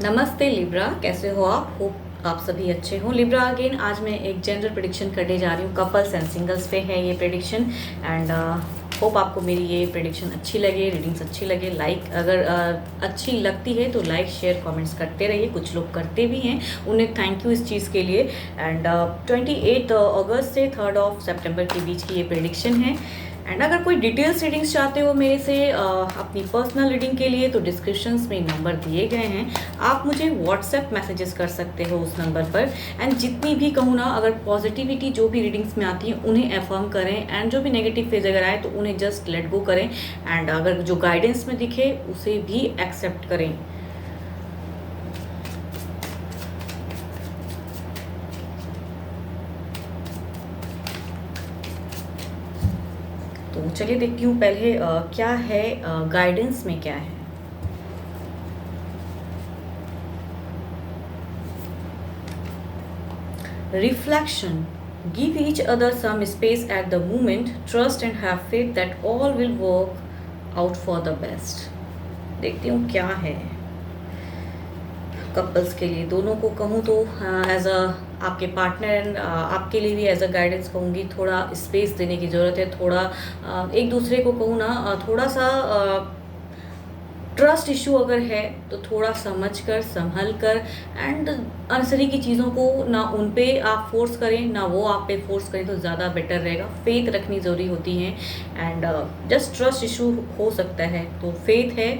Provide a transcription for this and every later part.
नमस्ते लिब्रा, कैसे हो आप? होप आप सभी अच्छे हो। लिब्रा अगेन, आज मैं एक जनरल प्रेडिक्शन करने जा रही हूँ। कपल्स एंड सिंगल्स पे है ये प्रेडिक्शन एंड होप आपको मेरी ये प्रेडिक्शन अच्छी लगे, रीडिंग्स अच्छी लगे। लाइक अगर अच्छी लगती है तो लाइक शेयर कमेंट्स करते रहिए। कुछ लोग करते भी हैं, उन्हें थैंक यू इस चीज़ के लिए। एंड 28 अगस्त से 3 सितंबर के बीच की ये प्रेडिक्शन है। एंड अगर कोई डिटेल्स रीडिंग्स चाहते हो मेरे से अपनी पर्सनल रीडिंग के लिए तो डिस्क्रिप्शंस में नंबर दिए गए हैं, आप मुझे व्हाट्सएप मैसेजेस कर सकते हो उस नंबर पर। एंड जितनी भी कहूँ ना, अगर पॉजिटिविटी जो भी रीडिंग्स में आती है उन्हें अफर्म करें, एंड जो भी नेगेटिव फेज अगर आए तो उन्हें जस्ट लेट गो करें। एंड अगर जो गाइडेंस में दिखे उसे भी एक्सेप्ट करें। तो चलिए देखती हूँ पहले क्या है गाइडेंस में क्या है। Reflection. Give each other some space at the moment. Trust and have faith that all will work out for the best. देखती हूँ क्या है कपल्स के लिए। दोनों को कहूँ तो एज अ आपके पार्टनर एंड आपके लिए भी एज अ गाइडेंस कहूँगी, थोड़ा स्पेस देने की ज़रूरत है। थोड़ा एक दूसरे को कहूँ ना, थोड़ा सा ट्रस्ट इशू अगर है तो थोड़ा समझ कर संभल कर, एंड अनसरी की चीज़ों को ना उन पे आप फोर्स करें ना वो आप पे फोर्स करें तो ज़्यादा बेटर रहेगा। फेथ रखनी ज़रूरी होती है एंड जस्ट ट्रस्ट इशू हो सकता है तो फेथ है।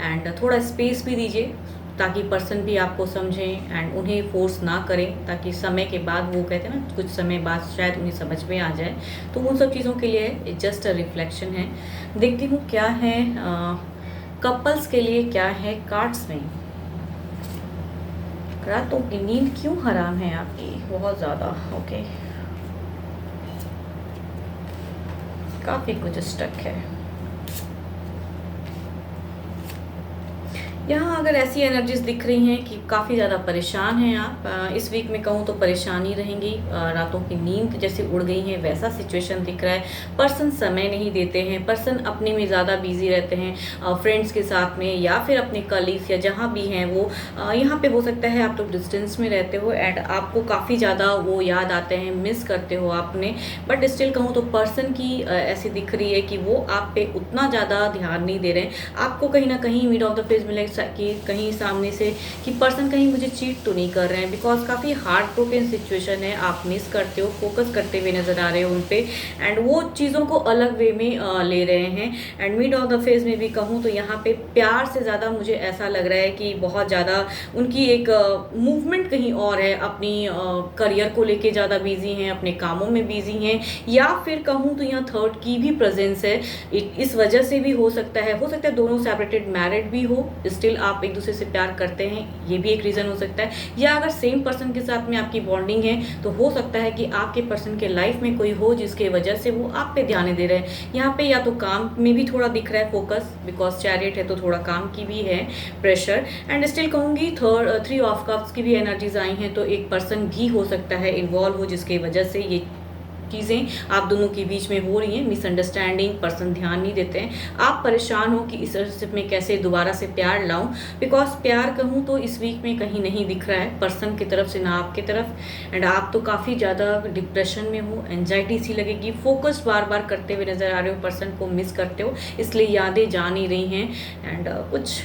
एंड थोड़ा स्पेस भी दीजिए ताकि पर्सन भी आपको समझें एंड उन्हें फोर्स ना करें, ताकि समय के बाद वो कहते हैं ना, कुछ समय बाद शायद उन्हें समझ में आ जाए। तो उन सब चीज़ों के लिए जस्ट अ रिफ्लेक्शन है। देखती हूँ क्या है कपल्स के लिए, क्या है कार्ड्स में। रातों की नींद क्यों हराम है आपकी? बहुत ज़्यादा। ओके, काफ़ी कुछ स्टक है यहाँ। अगर ऐसी एनर्जीज दिख रही हैं कि काफ़ी ज़्यादा परेशान हैं आप, इस वीक में कहूँ तो परेशानी रहेंगी। रातों की नींद जैसे उड़ गई है वैसा सिचुएशन दिख रहा है। पर्सन समय नहीं देते हैं, पर्सन अपने में ज़्यादा बिजी रहते हैं, फ्रेंड्स के साथ में या फिर अपने कलीग्स या जहाँ भी हैं वो। यहाँ पे हो सकता है आप लोग डिस्टेंस में रहते हो एंड आपको काफ़ी ज़्यादा वो याद आते हैं, मिस करते हो आपने। बट स्टिल कहूँ तो पर्सन की ऐसी दिख रही है कि वो आप पे उतना ज़्यादा ध्यान नहीं दे रहे हैं। आपको कहीं ना कहीं मिड ऑफ द फेज मिले कि कहीं सामने से कि पर्सन कहीं मुझे चीट तो नहीं कर रहे हैं, बिकॉज काफ़ी हार्ड ब्रोकन सिचुएशन है। आप मिस करते हो, फोकस करते हुए नज़र आ रहे हो उन पे एंड वो चीज़ों को अलग वे में ले रहे हैं। And mid of the phase में भी कहूँ तो यहाँ पे प्यार से ज़्यादा मुझे ऐसा लग रहा है कि बहुत ज़्यादा उनकी एक मूवमेंट कहीं और है, अपनी करियर को लेके ज़्यादा बिजी हैं, अपने कामों में बिजी हैं, या फिर कहूँ तो यहाँ थर्ड की भी प्रेजेंस है। इस वजह से भी हो सकता है दोनों सेपरेटेड मैरिड भी हो, स्टिल आप एक दूसरे से प्यार करते हैं, ये भी एक रीज़न हो सकता है। या अगर सेम पर्सन के साथ में आपकी बॉन्डिंग है तो हो सकता है कि आपके पर्सन के लाइफ में कोई हो जिसके वजह से वो आप पे ध्यान दे रहे हैं। यहाँ पे या तो काम में भी थोड़ा दिख रहा है फोकस, बिकॉज चैरियट है तो थोड़ा काम की भी है प्रेशर। एंड स्टिल कहूँगी 3 ऑफ कप्स की भी एनर्जीज आई हैं, तो एक पर्सन भी हो सकता है इन्वॉल्व हो जिसकी वजह से ये चीज़ें आप दोनों के बीच में हो रही हैं। मिसअंडरस्टैंडिंग, पर्सन ध्यान नहीं देते हैं, आप परेशान हो कि इस रिलेशनशिप में कैसे दोबारा से प्यार लाऊं, बिकॉज प्यार कहूँ तो इस वीक में कहीं नहीं दिख रहा है पर्सन की तरफ से ना आपकी तरफ। एंड आप तो काफ़ी ज़्यादा डिप्रेशन में हो, एंजाइटी सी लगेगी, फोकस बार बार करते हुए नज़र आ रहे हो, पर्सन को मिस करते हो, इसलिए यादें जा नहीं रही हैं एंड कुछ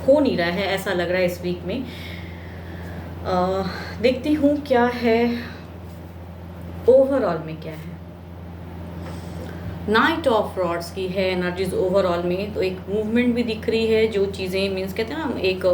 हो नहीं रहा है ऐसा लग रहा है इस वीक में। देखती हूँ क्या है ओवरऑल में क्या है। नाइट ऑफ रॉड्स की है एनर्जीज ओवरऑल में, तो एक मूवमेंट भी दिख रही है। जो चीज़ें मीन्स कहते हैं ना, एक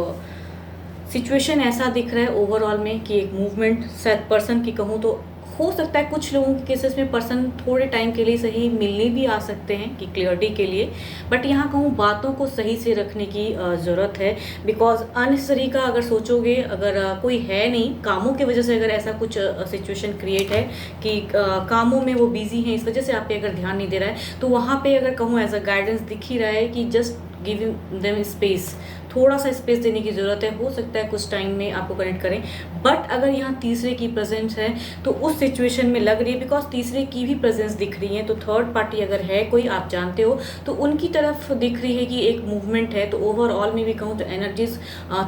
सिचुएशन ऐसा दिख रहा है ओवरऑल में कि एक मूवमेंट शायद पर्सन की कहूँ तो हो सकता है कुछ लोगों के केसेस में पर्सन थोड़े टाइम के लिए सही मिलने भी आ सकते हैं कि क्लियरिटी के लिए। बट यहाँ कहूँ बातों को सही से रखने की ज़रूरत है, बिकॉज अननेसेसरी का अगर सोचोगे, अगर कोई है नहीं, कामों की वजह से अगर ऐसा कुछ सिचुएशन क्रिएट है कि कामों में वो बिजी हैं, इस वजह से आप पे अगर ध्यान नहीं दे रहा है, तो वहाँ पे अगर कहूँ एज अ गाइडेंस दिख ही रहा है कि जस्ट गिविंग देम स्पेस, थोड़ा सा स्पेस देने की ज़रूरत है। हो सकता है कुछ टाइम में आपको कनेक्ट करें, बट अगर यहाँ तीसरे की प्रेजेंस है तो उस सिचुएशन में लग रही है, बिकॉज तीसरे की भी प्रेजेंस दिख रही है, तो थर्ड पार्टी अगर है कोई आप जानते हो तो उनकी तरफ दिख रही है कि एक मूवमेंट है। तो ओवरऑल में भी कहूँ तो एनर्जीज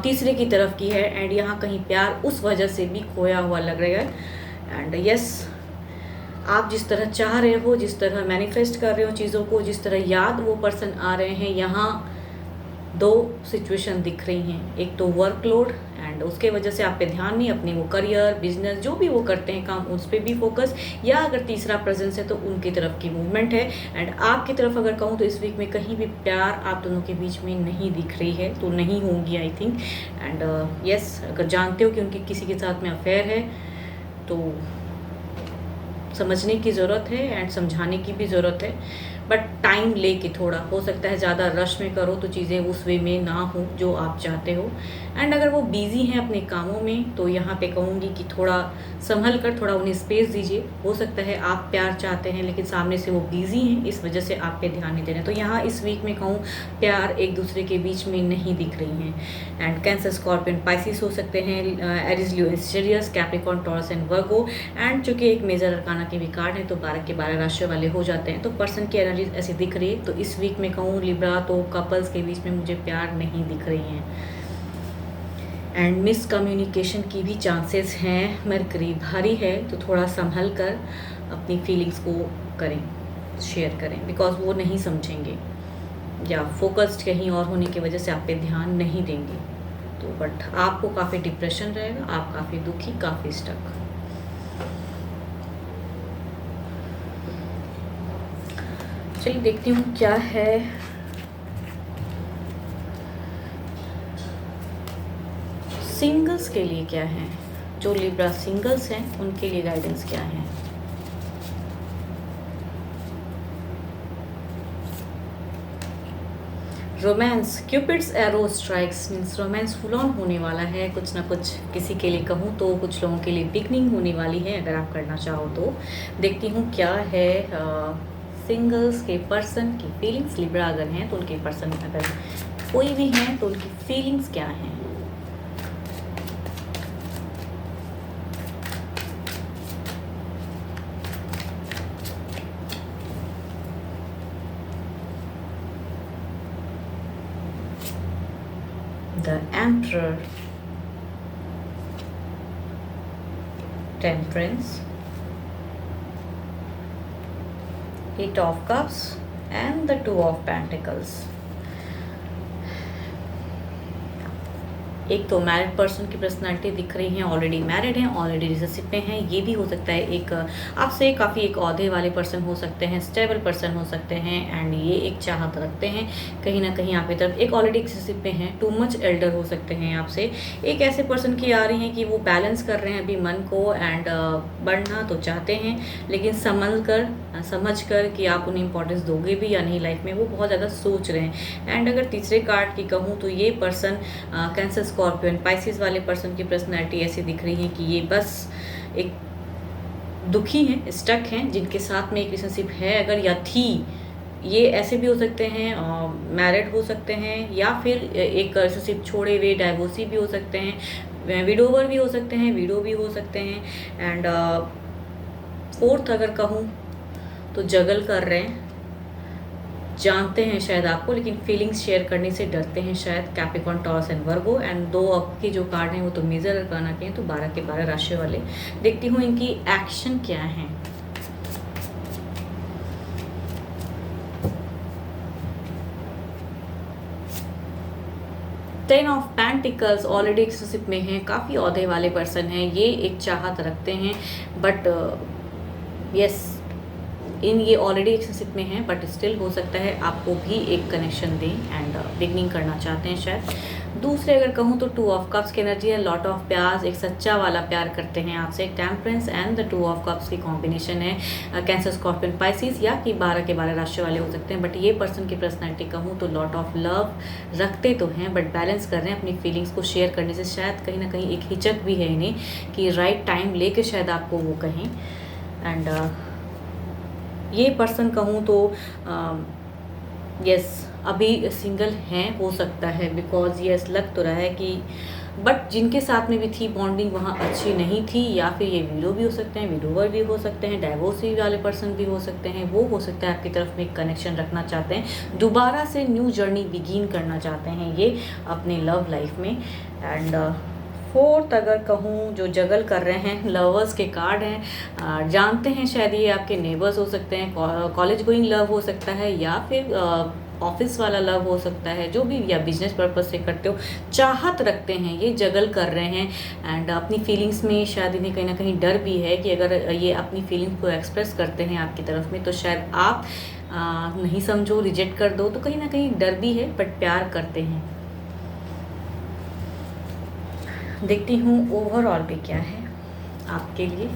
तीसरे की तरफ की है, एंड यहाँ कहीं प्यार उस वजह से भी खोया हुआ लग रहा है। एंड यस, आप जिस तरह चाह रहे हो, जिस तरह मैनिफेस्ट कर रहे हो चीज़ों को, जिस तरह याद वो पर्सन आ रहे हैं, यहाँ दो सिचुएशन दिख रही हैं। एक तो वर्कलोड, एंड उसके वजह से आप पे ध्यान नहीं, अपने वो करियर, बिजनेस, जो भी वो करते हैं काम, उस पर भी फोकस, या अगर तीसरा प्रेजेंस है तो उनकी तरफ की मूवमेंट है। एंड आपकी तरफ अगर कहूँ तो इस वीक में कहीं भी प्यार आप दोनों के बीच में नहीं दिख रही है, तो नहीं होंगी आई थिंक। एंड यस, अगर जानते हो कि उनकी किसी के साथ में अफेयर है तो समझने की ज़रूरत है एंड समझाने की भी ज़रूरत है, बट टाइम लेके थोड़ा, हो सकता है ज़्यादा रश में करो तो चीज़ें उस वे में ना हो जो आप चाहते हो। एंड अगर वो बिज़ी हैं अपने कामों में तो यहाँ पे कहूँगी कि थोड़ा संभल कर, थोड़ा उन्हें स्पेस दीजिए। हो सकता है आप प्यार चाहते हैं लेकिन सामने से वो बिज़ी हैं, इस वजह से आप पे ध्यान नहीं दे रहे हैं। तो यहाँ इस वीक में कहूँ प्यार एक दूसरे के बीच में नहीं दिख रही हैं। एंड कैंसर, स्कॉर्पियन, पाइसिस हो सकते हैं, Aries, Leo, Aquarius, Capricorn, taurus and Virgo. And चूँकि एक मेजर अरकाना के भी कार्ड है तो 12 के 12 राशि वाले हो जाते हैं। तो पर्सन की एनर्जी ऐसी दिख रही है। तो इस वीक में कहूँ लिब्रा, तो कपल्स के बीच में मुझे प्यार नहीं दिख रही हैं। एंड मिसकम्युनिकेशन की भी चांसेस हैं। मरकरी भारी है तो थोड़ा संभल कर अपनी फीलिंग्स को करें, शेयर करें, बिकॉज वो नहीं समझेंगे या फोकस्ड कहीं और होने की वजह से आप पे ध्यान नहीं देंगे। तो बट आपको काफ़ी डिप्रेशन रहेगा, आप काफ़ी दुखी, काफ़ी स्टक। चलिए देखती हूँ क्या है सिंगल्स के लिए, क्या है जो लिब्रा सिंगल्स हैं उनके लिए गाइडेंस क्या है। Romance, cupids arrow strikes means romance full on होने वाला है। कुछ ना कुछ किसी के लिए कहूँ तो कुछ लोगों के लिए बिगनिंग होने वाली है, अगर आप करना चाहो तो। देखती हूँ क्या है सिंगल्स के पर्सन की फीलिंग्स। लिब्रा अगर हैं तो उनके पर्सन अगर कोई भी हैं तो उनकी फीलिंग्स क्या हैं। The Emperor, Temperance, Eight of Cups and the Two of Pentacles. एक तो मैरिड पर्सन की पर्सनालिटी दिख रही है, ऑलरेडी मैरिड हैं, ऑलरेडी रिलेशनशिप में हैं। ये भी हो सकता है एक आपसे काफ़ी एक औहदे वाले पर्सन हो सकते हैं, स्टेबल पर्सन हो सकते हैं। एंड ये एक चाहत रखते हैं कहीं ना कहीं आपकी तरफ, एक ऑलरेडी रिलेशनशिप में हैं, टू मच एल्डर हो सकते हैं आपसे। एक ऐसे पर्सन की आ रही हैं कि वो बैलेंस कर रहे हैं अभी मन को, एंड बढ़ना तो चाहते हैं लेकिन समझ कर कि आप उन्हें इंपॉर्टेंस दोगे भी या नहीं लाइफ में, वो बहुत ज़्यादा सोच रहे हैं। एंड अगर तीसरे कार्ड की कहूँ तो ये पर्सन कैंसर, स्कॉर्पियन, पाइसिस वाले पर्सन की पर्सनैलिटी ऐसी दिख रही है कि ये बस एक दुखी हैं, स्टक हैं, जिनके साथ में एक रिलेशनशिप है अगर या थी। ये ऐसे भी हो सकते हैं, मैरिड हो सकते हैं, या फिर एक रिलेशनशिप छोड़े हुए डाइवोर्सी भी हो सकते हैं, विडोवर भी हो सकते हैं, विडो भी हो सकते हैं। एंड फोर्थ अगर कहूँ तो जगल कर रहे हैं, जानते हैं शायद आपको लेकिन फीलिंग्स शेयर करने से डरते हैं शायद। Capricorn, taurus and Virgo. And दो आपके जो कार्ड हैं वो तो मेजर अरकाना के हैं, तो 12 के 12 राशि वाले। देखती हूँ इनकी एक्शन क्या है। Ten of pentacles, already relationship में हैं, काफ़ी औहदे वाले पर्सन हैं, ये एक चाहत रखते हैं, बट यस ये ऑलरेडी रिलेशनशिप में हैं, बट स्टिल हो सकता है आपको भी एक कनेक्शन दें एंड बिगनिंग करना चाहते हैं शायद। दूसरे अगर कहूँ तो टू ऑफ कप्स की एनर्जी है, लॉट ऑफ प्यार, एक सच्चा वाला प्यार करते हैं आपसे। Temperance and the two of cups की कॉम्बिनेशन है। कैंसर, स्कॉर्पियन, पाइसिस या कि 12 के 12 राशि वाले हो सकते हैं। बट ये पर्सन की पर्सनैलिटी कहूँ तो लॉट ऑफ लव रखते तो हैं, बट बैलेंस कर रहे हैं अपनी फीलिंग्स को शेयर करने से। शायद कहीं ना कहीं एक हिचक भी है इन्हें कि राइट टाइम लेके शायद आपको वो कहें। एंड ये पर्सन कहूँ तो यस अभी सिंगल हैं, हो सकता है, बिकॉज ये लग तो रहा है कि बट जिनके साथ में भी थी बॉन्डिंग वहाँ अच्छी नहीं थी, या फिर ये विडो भी हो सकते हैं, विडोवर भी हो सकते हैं, डाइवोर्सी वाले पर्सन भी हो सकते हैं। वो हो सकता है आपकी तरफ में एक कनेक्शन रखना चाहते हैं, दोबारा से न्यू जर्नी बिगिन करना चाहते हैं ये अपने लव लाइफ में। एंड फोर्थ अगर कहूँ जो जगल कर रहे हैं, लवर्स के कार्ड हैं, जानते हैं शायद ये आपके नेबर्स हो सकते हैं, कॉलेज गोइंग लव हो सकता है, या फिर ऑफिस वाला लव हो सकता है, जो भी, या बिजनेस पर्पज से करते हो, चाहत रखते हैं, ये जगल कर रहे हैं। एंड अपनी फीलिंग्स में शायद इन्हें कहीं ना कहीं डर भी है कि अगर ये अपनी फीलिंग्स को एक्सप्रेस करते हैं आपकी तरफ में तो शायद आप नहीं समझो, रिजेक्ट कर दो, तो कहीं ना कहीं डर भी है, बट प्यार करते हैं। देखती हूँ ओवरऑल पे क्या है आपके लिए।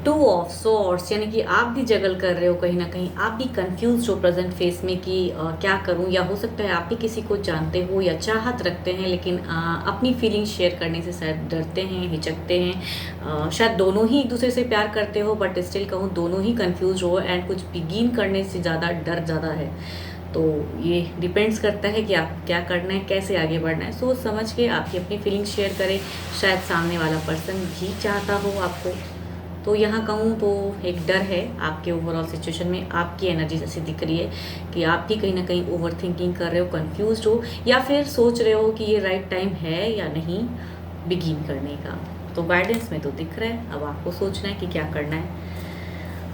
टू ऑफ सॉर्ड्स, यानी कि आप भी जगल कर रहे हो, कहीं ना कहीं आप भी कंफ्यूज हो प्रेजेंट फेस में कि क्या करूं, या हो सकता है आप भी किसी को जानते हो या चाहत रखते हैं, लेकिन अपनी फीलिंग्स शेयर करने से शायद डरते हैं, हिचकते हैं। शायद दोनों ही एक दूसरे से प्यार करते हो, बट स्टिल कहूँ दोनों ही कंफ्यूज हो, एंड कुछ बिगिन करने से ज़्यादा डर ज़्यादा है। तो ये डिपेंड्स करता है कि आप क्या करना है, कैसे आगे बढ़ना है। सोच समझ के आपकी अपनी फीलिंग्स शेयर करें, शायद सामने वाला पर्सन भी चाहता हो आपको। तो यहाँ कहूँ तो एक डर है आपके ओवरऑल सिचुएशन में, आपकी एनर्जी जैसी दिख रही है कि आप भी कहीं ना कहीं ओवर थिंकिंग कर रहे हो, कंफ्यूज हो, या फिर सोच रहे हो कि ये राइट टाइम है या नहीं बिगिन करने का। तो गाइडेंस में तो दिख रहा है, अब आपको सोचना है कि क्या करना है।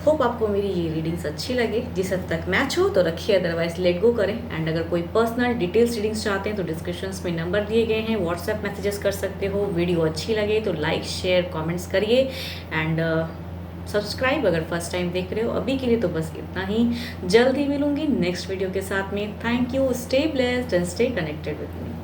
होप आपको मेरी ये रीडिंग्स अच्छी लगे, जिस हद तक मैच हो तो रखिए, अदरवाइज लेट गो करें। एंड अगर कोई पर्सनल डिटेल्स रीडिंग्स चाहते हैं तो डिस्क्रिप्शंस में नंबर दिए गए हैं, व्हाट्सएप मैसेजेस कर सकते हो। वीडियो अच्छी लगे तो लाइक शेयर कमेंट्स करिए, एंड सब्सक्राइब अगर फर्स्ट टाइम देख रहे हो। अभी के लिए तो बस इतना ही, जल्द ही मिलूंगी नेक्स्ट वीडियो के साथ में। Thank you, stay blessed and stay connected with me.